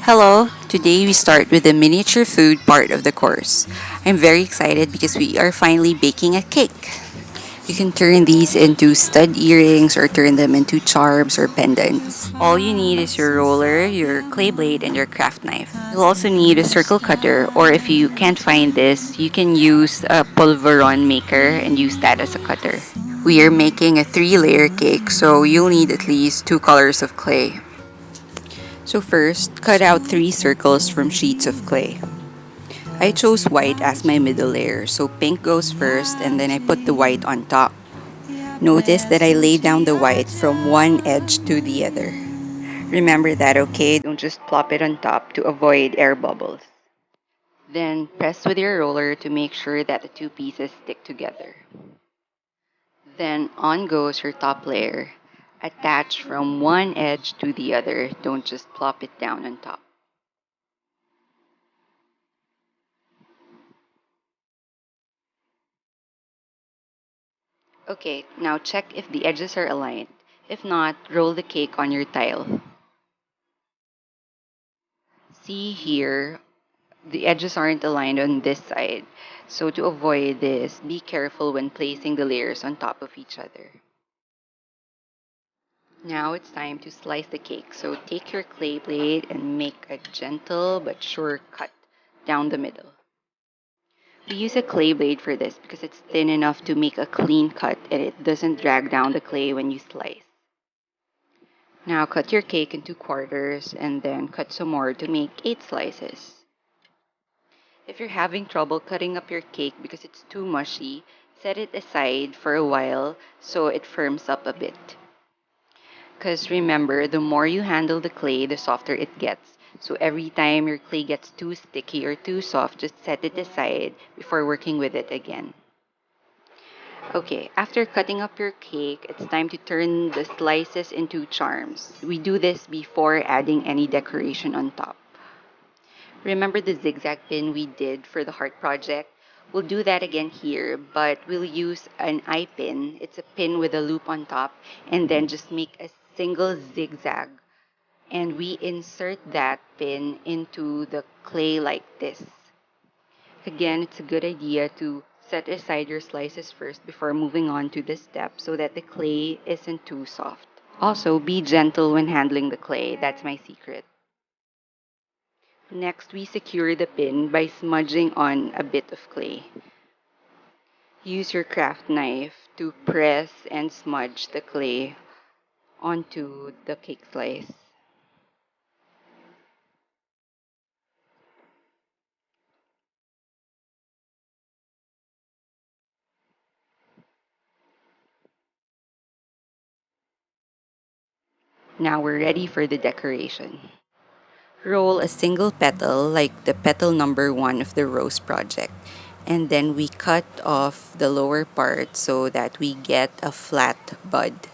Hello, today we start with the miniature food part of the course. I'm very excited because we are finally baking a cake. You can turn these into stud earrings or turn them into charms or pendants. All you need is your roller, your clay blade, and your craft knife. You'll also need a circle cutter, or if you can't find this, you can use a pulveron maker and use that as a cutter. We are making a 3-layer cake, so you'll need at least 2 colors of clay. So first, cut out 3 circles from sheets of clay. I chose white as my middle layer, so pink goes first and then I put the white on top. Notice that I lay down the white from one edge to the other. Remember that, okay? Don't just plop it on top to avoid air bubbles. Then press with your roller to make sure that the two pieces stick together. Then on goes your top layer. Attach from one edge to the other. Don't just plop it down on top. Okay, now check if the edges are aligned. If not, roll the cake on your tile. See here, the edges aren't aligned on this side. So to avoid this, be careful when placing the layers on top of each other. Now it's time to slice the cake. So take your clay blade and make a gentle but sure cut down the middle. We use a clay blade for this because it's thin enough to make a clean cut and it doesn't drag down the clay when you slice. Now cut your cake into quarters and then cut some more to make 8 slices. If you're having trouble cutting up your cake because it's too mushy, set it aside for a while so it firms up a bit. Because remember, the more you handle the clay, the softer it gets. So every time your clay gets too sticky or too soft, just set it aside before working with it again. Okay, after cutting up your cake, it's time to turn the slices into charms. We do this before adding any decoration on top. Remember the zigzag pin we did for the heart project? We'll do that again here, but we'll use an eye pin. It's a pin with a loop on top, and then just make a single zigzag. And we insert that pin into the clay like this. Again, it's a good idea to set aside your slices first before moving on to this step so that the clay isn't too soft. Also, be gentle when handling the clay. That's my secret. Next, we secure the pin by smudging on a bit of clay. Use your craft knife to press and smudge the clay onto the cake slice. Now we're ready for the decoration. Roll a single petal like the petal number 1 of the rose project. And then we cut off the lower part so that we get a flat bud.